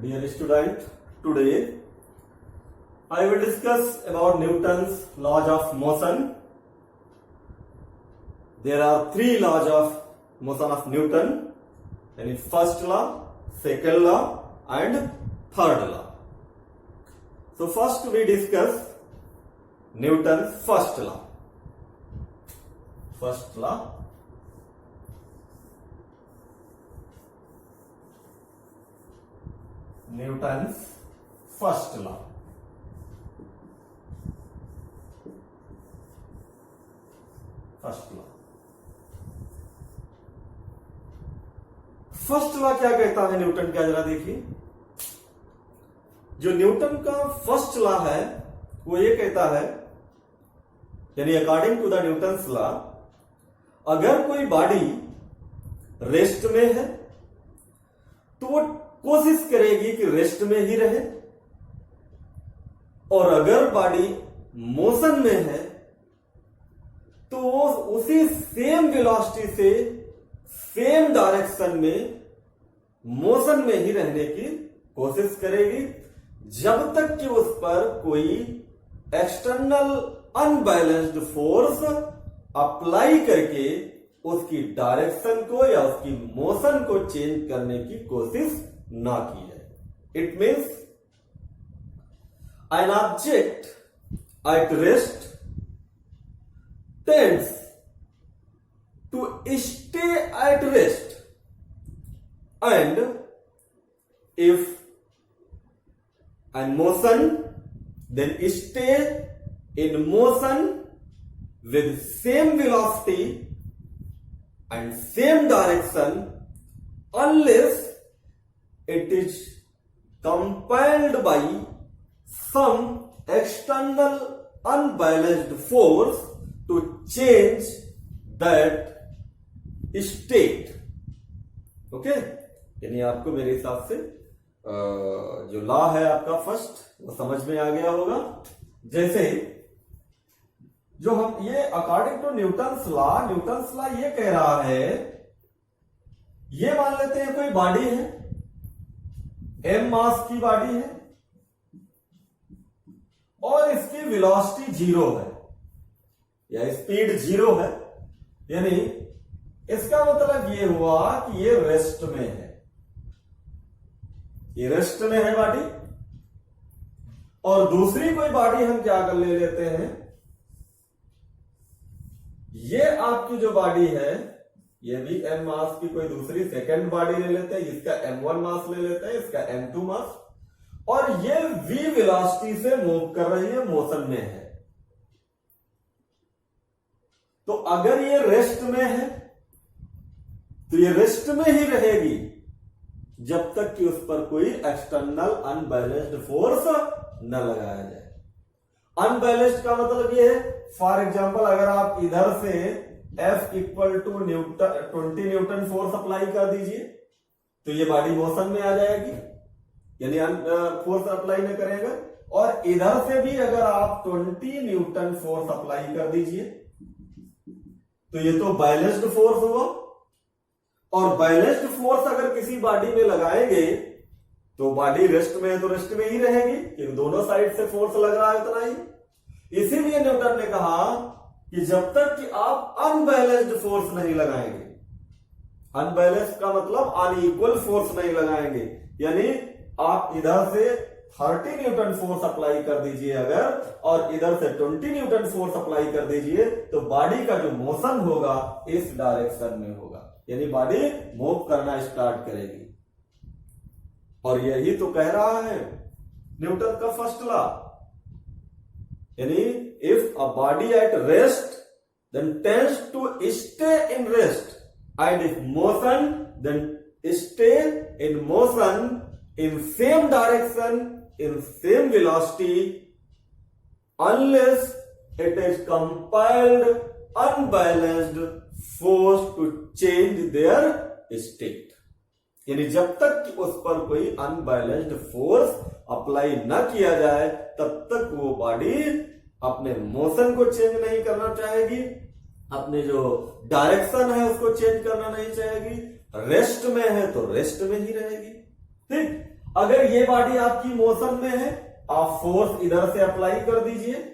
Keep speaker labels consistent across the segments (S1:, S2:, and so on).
S1: Dear student, today I will discuss about Newton's laws of motion. There are three laws of motion of Newton, and first law, second law, and third law. So first we discuss Newton's first law. First law. Newton's first law. First law क्या कहता है Newton का, जरा देखिए। जो Newton का first law है वो ये कहता है, यानी according to the Newton's law, अगर कोई बॉडी रेस्ट में है तो वो कोशिश करेगी कि रेस्ट में ही रहे, और अगर बॉडी मोशन में है तो वो उसी सेम वेलोसिटी से सेम डायरेक्शन में मोशन में ही रहने की कोशिश करेगी, जब तक कि उस पर कोई एक्सटर्नल अनबैलेंस्ड फोर्स अप्लाई करके उसकी डायरेक्शन को या उसकी मोशन को चेंज करने की कोशिश ना की जाए। It means an object at rest tends to stay at rest, and if in motion, then stay in motion with same velocity and same direction unless it is compelled by some external unbalanced force to change that state. Okay, यानी आपको मेरे हिसाब से जो law है आपका first वो समझ में आ गया होगा। जैसे जो हम ये अकॉर्डिंग टू न्यूटन्स लॉ ये कह रहा है, ये मान लेते हैं कोई बॉडी है, m मास की बॉडी है और इसकी वेलोसिटी 0 है या स्पीड 0 है, यानी इसका मतलब ये हुआ कि ये रेस्ट में है, ये रेस्ट में है बॉडी। और दूसरी कोई बॉडी हम क्या कर ले लेते हैं, ये आपकी जो बॉडी है ये भी m मास की कोई दूसरी सेकंड बॉडी ले लेते हैं, इसका m1 मास ले लेते हैं, इसका m2 मास, और ये v वेलोसिटी से मूव कर रही है, मोशन में है। तो अगर ये रेस्ट में है तो ये रेस्ट में ही रहेगी जब तक कि उस पर कोई एक्सटर्नल अनबैलेंस्ड फोर्स न लगाया जाए। अनबैलेंस्ड का मतलब ये है, फॉर एग्जांपल अगर आप इधर से F equal to newton 20 newton force apply कर दीजिए तो ये बॉडी मोशन में आ जाएगी, यानी फोर्स अप्लाई नहीं करेगा। और इधर से भी अगर आप 20 न्यूटन फोर्स अप्लाई कर दीजिए तो ये तो बैलेंस्ड फोर्स हुआ, और बैलेंस्ड फोर्स अगर किसी बॉडी में लगाएंगे तो बॉडी रेस्ट में है तो रेस्ट में ही रहेगी, क्योंकि दोनों साइड से फोर्स लग रहा है उतना ही। इसीलिए न्यूटन ने कहा कि जब तक कि आप अनबैलेंस्ड फोर्स नहीं लगाएंगे, अनबैलेंस्ड का मतलब अनइक्वल फोर्स नहीं लगाएंगे, यानी आप इधर से 30 न्यूटन फोर्स अप्लाई कर दीजिए अगर, और इधर से 20 न्यूटन फोर्स अप्लाई कर दीजिए, तो बॉडी का जो मोशन होगा इस डायरेक्शन में होगा, यानी बॉडी मूव करना स्टार्ट करेगी। और यही तो कह रहा है न्यूटन का फर्स्ट लॉ, यानी if a body at rest then tends to stay in rest, and if motion then stay in motion in same direction, in same velocity, unless it is compelled unbalanced force to change their state. यानी जब तक कि उस पर कोई unbalanced force apply न किया जाए तब तक वो बॉडी अपने मोशन को चेंज नहीं करना चाहेगी, अपने जो डायरेक्शन है उसको चेंज करना नहीं चाहेगी, रेस्ट में है तो रेस्ट में ही रहेगी। ठीक, अगर ये बॉडी आपकी मोशन में है, आप फोर्स इधर से अप्लाई कर दीजिए,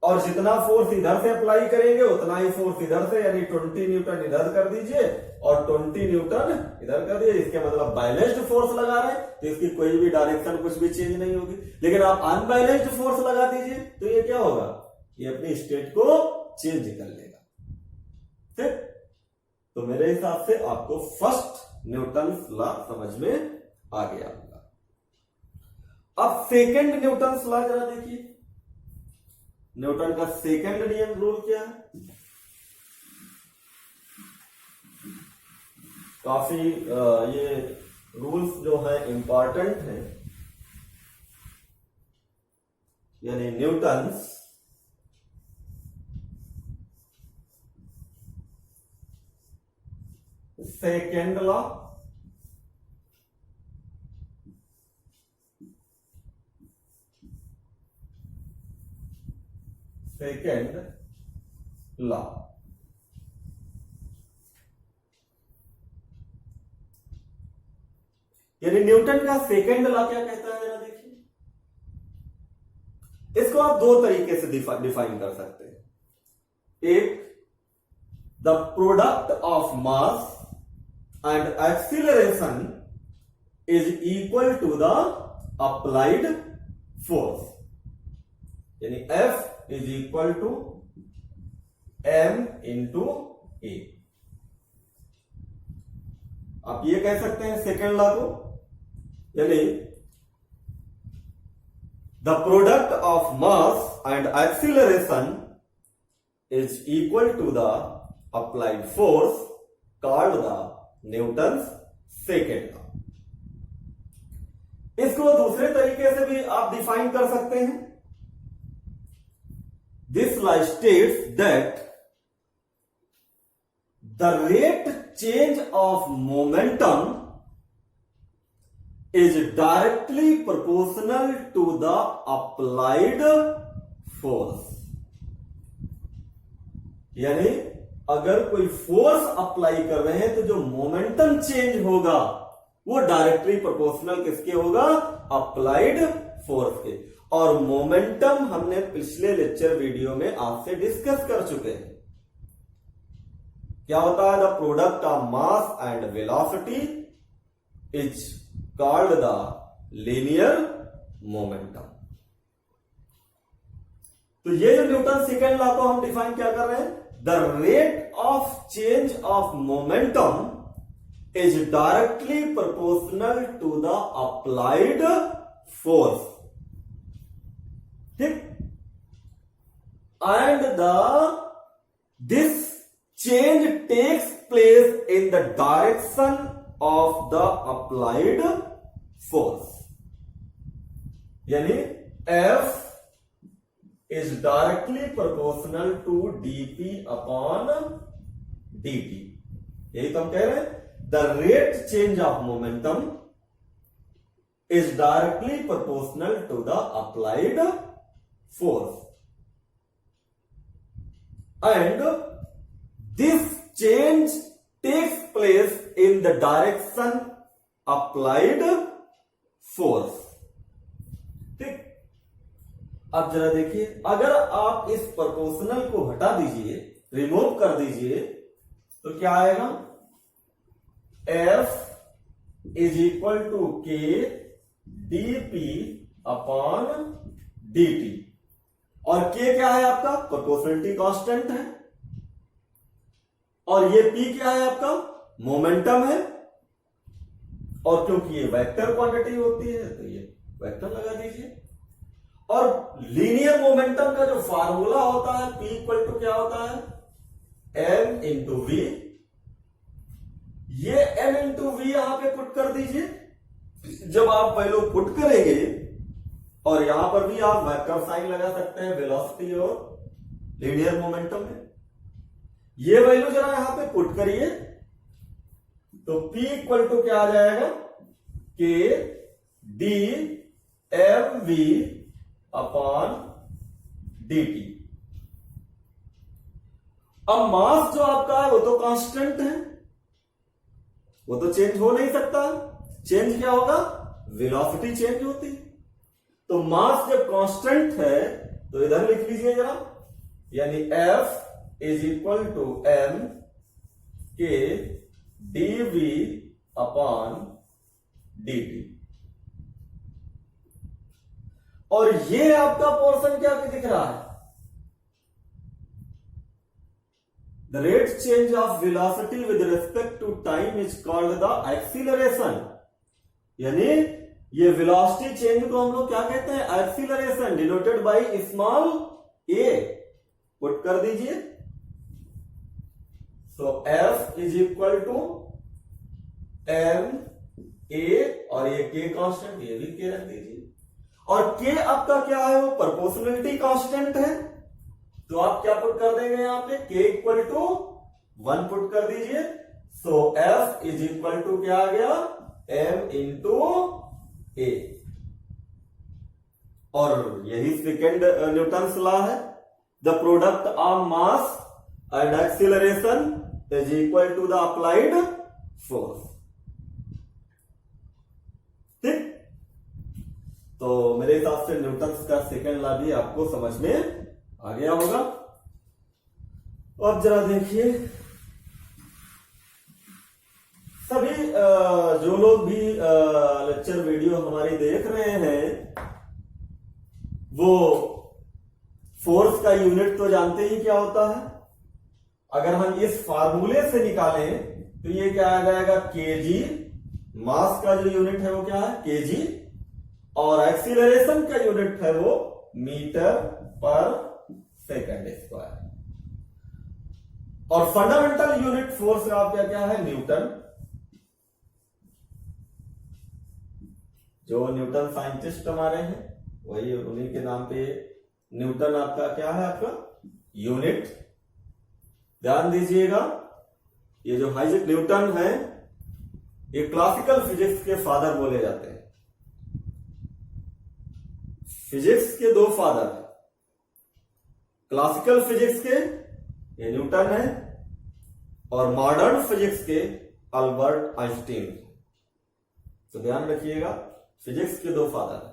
S1: और जितना फोर्स इधर से अप्लाई करेंगे उतना ही फोर्स इधर से, यानी 20 न्यूटन इधर कर दीजिए और 20 न्यूटन इधर कर दीजिए। इसके मतलब बैलेंस्ड फोर्स लगा रहे हैं तो इसकी कोई भी डायरेक्शन कुछ भी चेंज नहीं होगी। लेकिन आप अनबैलेंस्ड फोर्स लगा दीजिए तो ये क्या होगा, ये अपनी स्टेट को चेंज कर लेगा। ठीक, तो मेरे हिसाब से आपको फर्स्ट न्यूटन्स लॉ समझ में आ गया होगा। अब सेकेंड न्यूटन्स लॉ जरा देखिए, न्यूटन का सेकंड नियम रूल क्या है। काफी ये रूल्स जो है इंपॉर्टेंट है, यानी Newton's second law, second law. यानी न्यूटन का सेकेंड लॉ क्या कहता है जरा देखिए। इसको आप दो तरीके से डिफाइन कर सकते हैं। एक, the product of mass and acceleration is equal to the applied force, यानी F is equal to m into a. आप ये कह सकते हैं सेकेंड लॉ को, यानी the product of mass and acceleration is equal to the applied force called the Newton's second law. इसको दूसरे तरीके से भी आप डिफाइन कर सकते हैं। This law states that the rate change of momentum is directly proportional to the applied force। यानी अगर कोई फोर्स अप्लाई कर रहे हैं तो जो मोमेंटम चेंज होगा वो डायरेक्टली प्रोपोर्शनल किसके होगा, अप्लाइड फोर्स के। और मोमेंटम हमने पिछले लेक्चर वीडियो में आपसे डिस्कस कर चुके हैं। क्या होता है, the product of mass and velocity is called the linear momentum. तो ये जो न्यूटन सेकेंड लॉ को हम डिफाइन क्या कर रहे हैं, the rate of change of momentum is directly proportional to the applied force. ठीक, and this change takes place in the direction of the applied force, यानी F is directly proportional to dp upon dt। यही तो हम कह रहे हैं, the rate change of momentum is directly proportional to the applied force, and this change takes place in the direction applied force। ठीक, अब जरा देखिए, अगर आप इस प्रोपोर्शनल को हटा दीजिए, रिमूव कर दीजिए, तो क्या आएगा, F is equal to K dP upon dt। और K क्या है आपका, प्रोपोर्शनलिटी कांस्टेंट है, और ये P क्या है आपका, मोमेंटम है, और क्योंकि ये वेक्टर क्वांटिटी होती है तो ये वेक्टर लगा दीजिए। और लीनियर मोमेंटम का जो फार्मूला होता है, P इक्वल टू क्या होता है, m इंटू वी। ये m इंटू वी यहां पे पुट कर दीजिए। जब आप वैल्यू पुट करेंगे, और यहां पर भी आप वेक्टर साइन लगा सकते हैं वेलोसिटी और लीनियर मोमेंटम में। ये वैल्यू जरा यहां पे पुट करिए, तो P इक्वल टू क्या आ जाएगा, K D m v upon dt। अब मास जो आपका है वो तो कांस्टेंट है, वो तो चेंज हो नहीं सकता, चेंज क्या होगा, वेलोसिटी चेंज होती। तो मास जब कांस्टेंट है तो इधर लिख लीजिए जरा, यानी F is equal to m के dv अपॉन dt। और ये आपका पोर्शन क्या दिख रहा है, the rate change of velocity with respect to time is called the acceleration. यानी ये वेलोसिटी चेंज को हम लोग क्या कहते हैं, acceleration, denoted by small a। Put कर दीजिए, so F is equal to m a, और ये k कांस्टेंट, ये भी k रख दीजिए। और k आपका क्या है, वो प्रोपोर्शनलिटी कांस्टेंट है, तो आप क्या पुट कर देंगे यहां पे, k इक्वल टू 1 पुट कर दीजिए। So F is equal to क्या आ गया, m इंटू a। और यही सेकेंड न्यूटन्स लॉ है, the product of mass and acceleration is equal to the applied force. ठीक, तो मेरे हिसाब से न्यूटन्स का सेकेंड लॉ भी आपको समझ में आ गया होगा। अब जरा देखिए, सभी जो लोग भी लेक्चर वीडियो हमारी देख रहे हैं वो फोर्स का यूनिट तो जानते ही क्या होता है। अगर हम इस फार्मूले से निकालें तो ये क्या आ जाएगा, केजी। मास का जो यूनिट है वो क्या है, केजी, और एक्सीलरेशन का यूनिट है वो मीटर पर सेकंड स्क्वायर। और फंडामेंटल यूनिट फोर्स का आपका क्या है, न्यूटन। जो न्यूटन साइंटिस्ट हमारे हैं वही, उन्हीं के नाम पे न्यूटन आपका क्या है, आपका यूनिट। ध्यान दीजिएगा, ये जो आइजैक न्यूटन है ये क्लासिकल फिजिक्स के फादर बोले जाते हैं। फिजिक्स के दो फादर हैं, क्लासिकल फिजिक्स के ये न्यूटन है, और मॉडर्न फिजिक्स के अल्बर्ट आइंस्टीन। तो ध्यान रखिएगा, फिजिक्स के दो फादर हैं।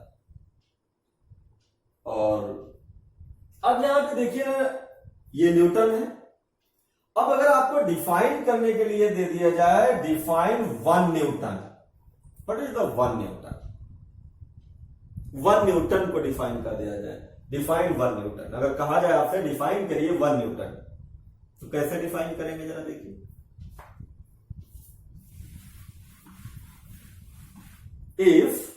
S1: और अब यहां पे देखिए ना, ये न्यूटन है। अब अगर आपको डिफाइन करने के लिए दे दिया जाए, define 1 Newton, what is the 1 Newton, 1 Newton को डिफाइन कर दिया जाए, डिफाइन 1 न्यूटन। अगर कहा जाए आपसे डिफाइन करिए 1 न्यूटन, तो कैसे डिफाइन करेंगे जरा देखिए। If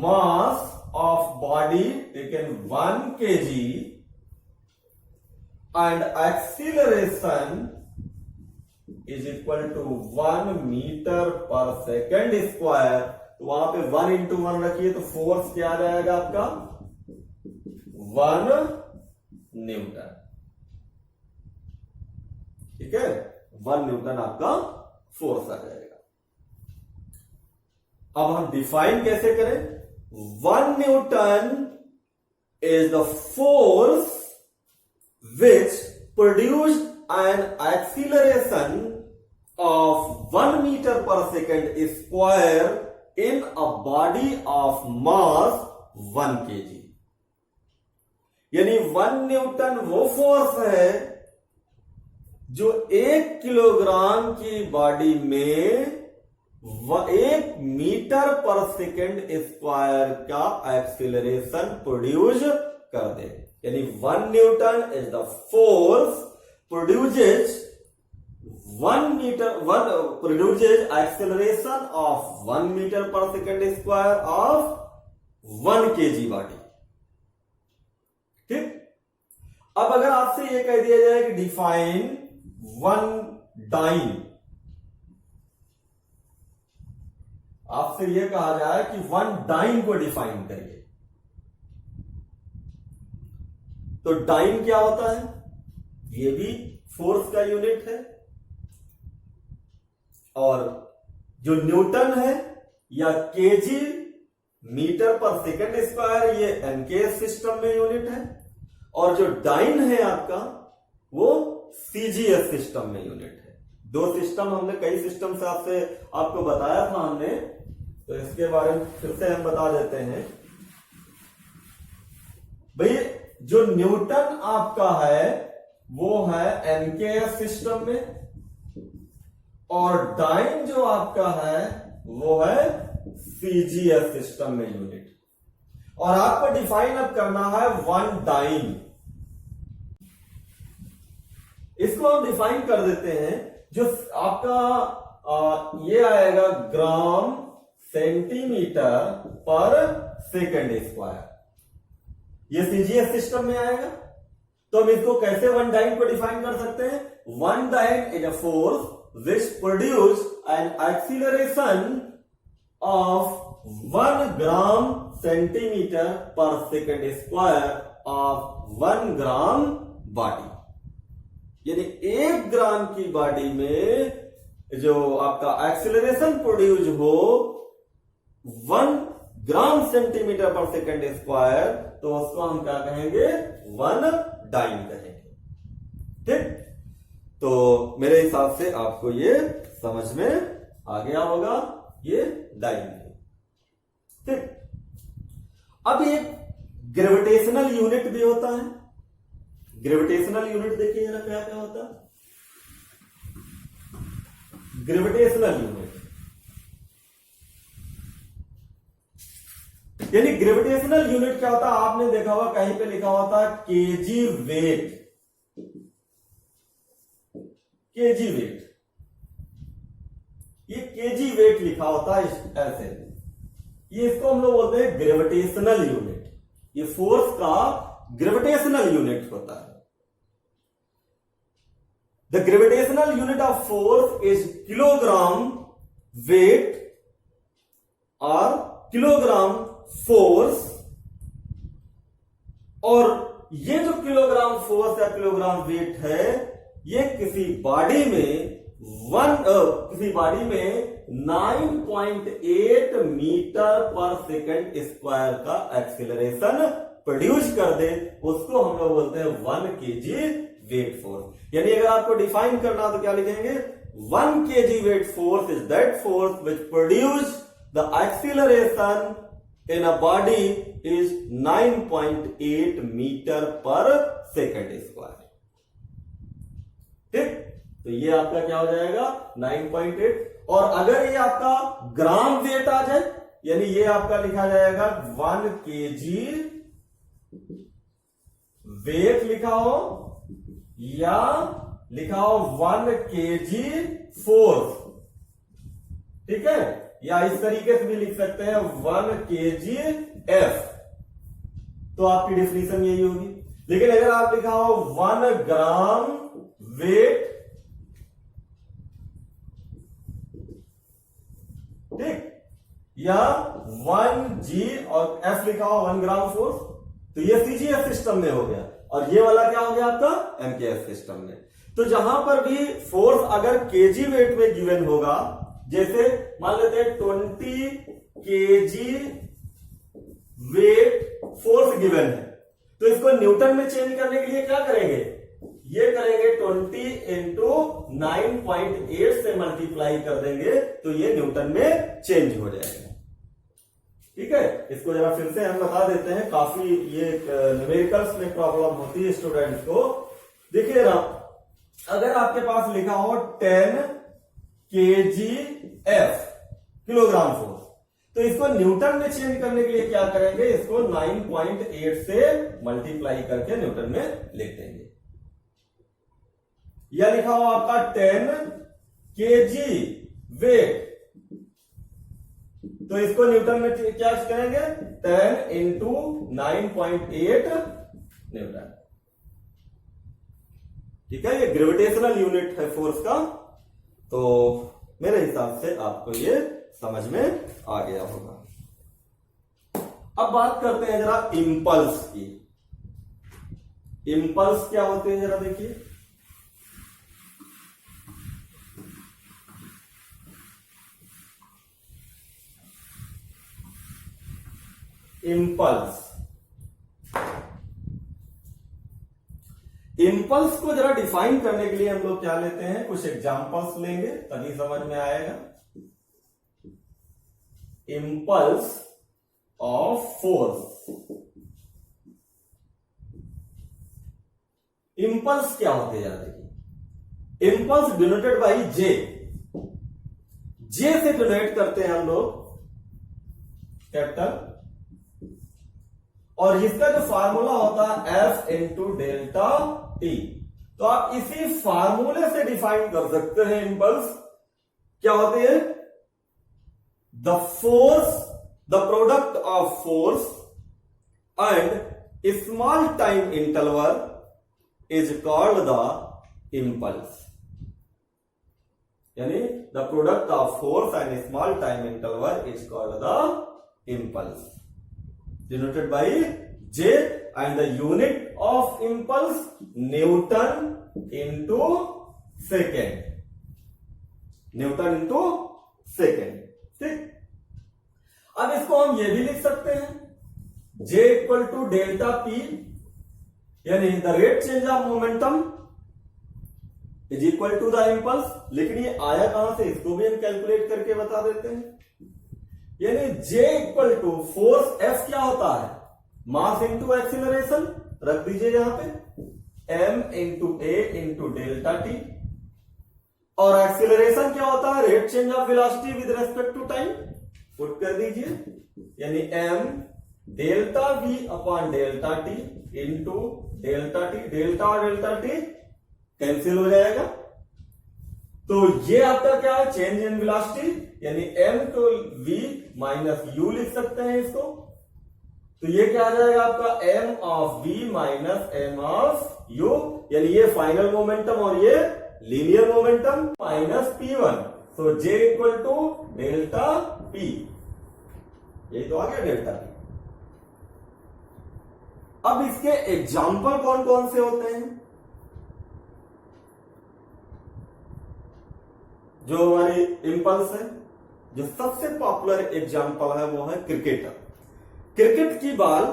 S1: mass of body taken 1 kg and acceleration is equal to 1 meter per second square, तो वहां पे 1 into 1 रखिए, तो फोर्स क्या आ जाएगा आपका, 1 न्यूटन। ठीक है, 1 न्यूटन आपका फोर्स आ जाएगा। अब हम डिफाइन कैसे करें, 1 newton is the force which produced an acceleration of 1 meter per second square in a body of mass 1 kg। यानी 1 न्यूटन वो फोर्स है जो 1 किलोग्राम की बॉडी में 1 मीटर पर सेकेंड स्क्वायर का एक्सीलरेशन प्रोड्यूस कर दे। यानी 1 newton is the force produces 1 acceleration of 1 meter per second square of 1 kg body. ठीक, अब अगर आपसे यह कह दिया जाए कि डिफाइन 1 डाइन, आपसे यह कहा जाए कि 1 डाइन को डिफाइन करिए, तो डाइन क्या होता है, यह भी फोर्स का यूनिट है। और जो न्यूटन है या KG metre per second square, ये एनकेएस सिस्टम में यूनिट है। और जो डाइन है आपका वो सीजीएस सिस्टम में यूनिट है। दो सिस्टम, हमने कई सिस्टम से आपको बताया था हमने, तो इसके बारे में फिर से हम बता देते हैं। भाई जो न्यूटन आपका है वो है एनकेएफ सिस्टम में, और डाइन जो आपका है वो है सीजीएस सिस्टम में यूनिट। और आपको डिफाइन अब करना है वन डाइन। इसको हम डिफाइन कर देते हैं, जो आपका ये आएगा ग्राम सेंटीमीटर पर सेकेंड स्क्वायर, ये सीजीएस सिस्टम में आएगा। तो हम इसको कैसे वन डाइन को डिफाइन कर सकते हैं? One dyne is a force which produce an acceleration of 1 gram centimeter per second square of 1 gram body। यानी 1 ग्राम की बॉडी में जो आपका एक्सीलरेशन प्रोड्यूस हो 1 ग्राम सेंटीमीटर पर सेकेंड स्क्वायर, तो उसको हम क्या कहेंगे? वन डाइन कहेंगे। ठीक, तो मेरे हिसाब से आपको ये समझ में आ गया होगा, ये डाइन है। ठीक, अब एक ग्रेविटेशनल यूनिट भी होता है। ग्रेविटेशनल यूनिट देखिए जरा क्या क्या होता है। ग्रेविटेशनल यूनिट यानी ग्रेविटेशनल यूनिट क्या होता है? आपने देखा होगा कहीं पे लिखा हुआ था केजी वेट। केजी वेट, ये केजी वेट लिखा होता है ऐसे, ये इसको हम लोग बोलते हैं ग्रेविटेशनल यूनिट। ये फोर्स का ग्रेविटेशनल यूनिट होता है। The gravitational unit of force is kilogram weight और किलोग्राम फोर्स। और ये जो किलोग्राम फोर्स या किलोग्राम वेट है, ये किसी बॉडी में 9.8 मीटर पर सेकेंड स्क्वायर का एक्सीलरेशन प्रोड्यूस कर दे, उसको हम लोग बोलते हैं 1 केजी वेट फोर्स। यानी अगर आपको डिफाइन करना तो क्या लिखेंगे? 1 kg weight force is that force which produce the acceleration in a body is 9.8 metre per second square. ठीक, तो ये आपका क्या हो जाएगा? 9.8। और अगर ये आपका ग्राम वेट आ जाए, यानी ये आपका लिखा जाएगा 1 केजी वेट लिखा हो, या लिखा हो 1 केजी फोर्स। ठीक है, या इस तरीके से भी लिख सकते हैं 1 केजी एफ, तो आपकी डेफिनेशन यही होगी। लेकिन अगर आप लिखा हो 1 ग्राम वेट, ठीक, या 1 जी और एफ लिखा हो 1 ग्राम फोर्स, तो ये सीजीएफ सिस्टम में हो गया। और ये वाला क्या हो गया आपका? एमकेएफ सिस्टम में। तो जहां पर भी फोर्स अगर केजी वेट में गिवन होगा, जैसे मान लेते हैं 20 केजी वेट फोर्स गिवन है, तो इसको न्यूटन में चेंज करने के लिए क्या करेंगे? ये करेंगे 20 इंटू 9.8 से मल्टीप्लाई कर देंगे, तो ये न्यूटन में चेंज हो जाएगा। ठीक है, इसको जरा फिर से हम बता देते हैं, काफी ये न्यूमेरिकल्स में प्रॉब्लम होती है स्टूडेंट्स को। देखिए ना, अगर आपके पास लिखा हो 10 केजी एफ किलोग्राम फोर्स, तो इसको न्यूटन में चेंज करने के लिए क्या करेंगे? इसको 9.8 से मल्टीप्लाई करके न्यूटन में लिख देंगे। या लिखा हो आपका 10 केजी वेट, तो इसको न्यूटन में क्या करेंगे? 10 इंटू 9.8 न्यूटन। ठीक है, ये ग्रेविटेशनल यूनिट है फोर्स का। तो मेरे हिसाब से आपको ये समझ में आ गया होगा। अब बात करते हैं जरा इंपल्स की। इंपल्स क्या होते हैं जरा देखिए। इंपल्स, इंपल्स को जरा डिफाइन करने के लिए हम लोग क्या लेते हैं, कुछ एग्जांपल्स लेंगे तभी समझ में आएगा। Impulse of force. इंपल्स क्या होते हैं, देखिए इंपल्स डिनोटेड बाई जे, जे से डिनोट करते हैं हम लोग कैपिटल, और इसका जो फार्मूला होता है एफ इंटू डेल्टा टी। तो आप इसी फार्मूले से डिफाइन कर सकते हैं इंपल्स क्या होते हैं, the force, the product of force and small time interval is called the impulse. यानी the product of force and small time interval is called the impulse, denoted by J, and the unit of impulse Newton into second, Newton into second। ठीक, अब इसको हम ये भी लिख सकते हैं J equal to delta P, यानी the rate change of momentum is equal to the impulse. लेकिन ये आया कहां से, इसको भी हम कैलकुलेट करके बता देते हैं। यानी J equal to force F क्या होता है, मास इंटू एक्सीलरेशन, रख दीजिए यहां पे m into a into delta t, और एक्सीलरेशन क्या होता है, rate change of velocity with respect to time, put कर दीजिए, यानी m delta v upon delta t into delta t, delta और डेल्टा टी कैंसिल हो जाएगा। तो ये आपका क्या है, चेंज इन वेलोसिटी, यानी m to v minus u लिख सकते हैं इसको। तो ये क्या आ जाएगा आपका m of v minus m of u, यानी ये फाइनल मोमेंटम और ये लीनियर मोमेंटम माइनस p1। तो j equal to delta p, ये तो आ गया डेल्टा p। अब इसके एग्जाम्पल कौन कौन से होते हैं, जो हमारी इंपल्स है, जो सबसे पॉपुलर एग्जांपल है वो है क्रिकेटर। क्रिकेट की बॉल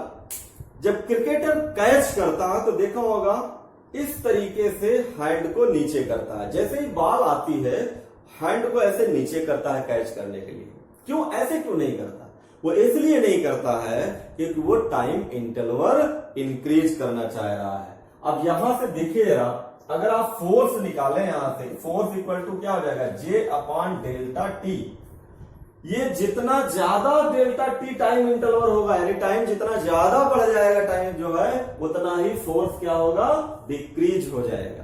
S1: जब क्रिकेटर कैच करता है तो देखा होगा इस तरीके से हैंड को नीचे करता है, जैसे ही बॉल आती है हैंड को ऐसे नीचे करता है कैच करने के लिए। क्यों, ऐसे क्यों नहीं करता, वो इसलिए नहीं करता है क्योंकि वो टाइम इंटरवल इंक्रीज करना चाह रहा है। अब यहां से देखिएगा, अगर आप फोर्स निकालें यहां से, फोर्स इक्वल टू क्या हो जाएगा, J अपॉन डेल्टा टी। ये जितना ज्यादा डेल्टा टी टाइम इंटरवल होगा, यानी टाइम जितना ज्यादा बढ़ जाएगा टाइम जो है, उतना ही फोर्स क्या होगा, डिक्रीज हो जाएगा।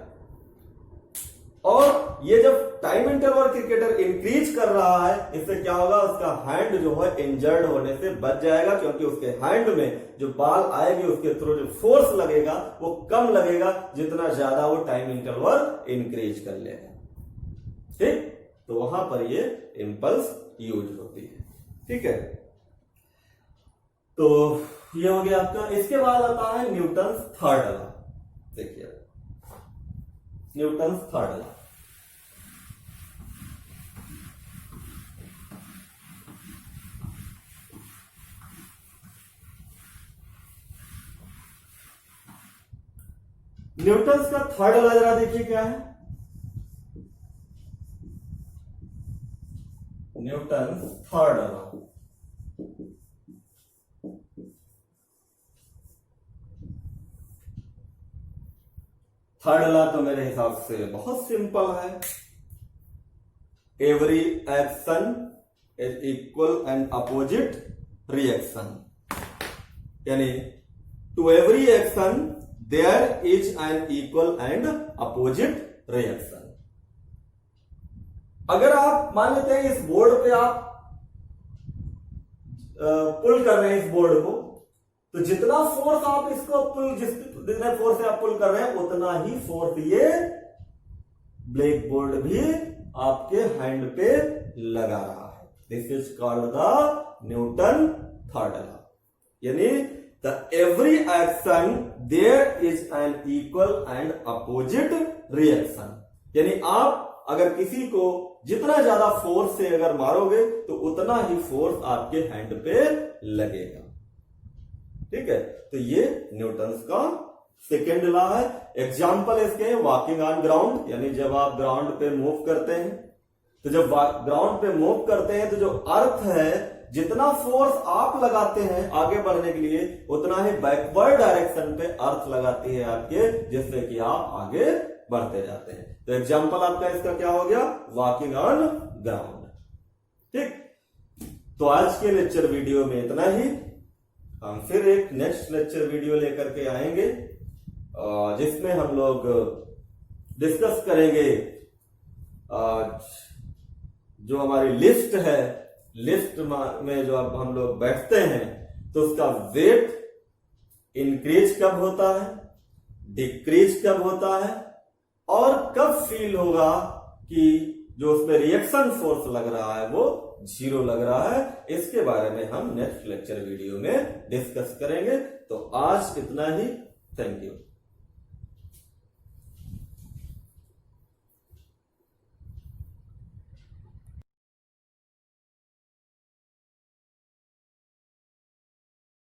S1: और ये जब टाइम इंटरवल क्रिकेटर इंक्रीज कर रहा है, इससे क्या होगा, उसका हैंड जो है इंजर्ड होने से बच जाएगा, क्योंकि उसके हैंड में जो बॉल आएगी उसके थ्रू जो फोर्स लगेगा वो कम लगेगा जितना ज्यादा वो टाइम इंटरवल इंक्रीज कर लेगा। ठीक, तो वहां पर ये इंपल्स यूज होती है। ठीक है, तो ये हो गया आपका। इसके बाद आता है न्यूटन थर्ड लॉ। देखिए न्यूटन थर्ड लॉ, न्यूटन का थर्ड लॉ जरा देखिए क्या है। Newton third law, third law तो मेरे हिसाब से बहुत सिंपल है। Every action is equal and opposite reaction, यानी to every action there is an equal and opposite reaction. अगर आप मान लेते हैं इस बोर्ड पे आप पुल कर रहे हैं इस बोर्ड को, तो जितना फोर्स आप इसको पुल, जितने फोर्स से आप पुल कर रहे हैं उतना ही फोर्स ये ब्लैक बोर्ड भी आपके हैंड पे लगा रहा है। This is called the Newton third law, यानी the every action there is an equal and opposite reaction. यानी आप अगर किसी को जितना ज्यादा फोर्स से अगर मारोगे तो उतना ही फोर्स आपके हैंड पे लगेगा। ठीक है, तो ये न्यूटन का सेकेंड लॉ है। एग्जाम्पल इसके वॉकिंग ऑन ग्राउंड, यानी जब आप ग्राउंड पे मूव करते हैं, तो जब ग्राउंड पे मूव करते हैं तो जो अर्थ है, जितना फोर्स आप लगाते हैं आगे बढ़ने के लिए, उतना ही बैकवर्ड डायरेक्शन पे अर्थ लगाती है आपके, जिससे कि आप आगे बढ़ते जाते हैं। तो एग्जाम्पल आपका इसका क्या हो गया, वॉकिंग ऑन ग्राउंड। ठीक, तो आज के लेक्चर वीडियो में इतना ही। हम फिर एक नेक्स्ट लेक्चर वीडियो लेकर के आएंगे, जिसमें हम लोग डिस्कस करेंगे जो हमारी लिस्ट है, लिस्ट में जो अब हम लोग बैठते हैं तो उसका वेट इंक्रीज कब होता है, डिक्रीज कब होता है, और कब फील होगा कि जो उसमें रिएक्शन फोर्स लग रहा है वो 0 लग रहा है। इसके बारे में हम नेक्स्ट लेक्चर वीडियो में डिस्कस करेंगे। तो आज इतना ही। Thank you.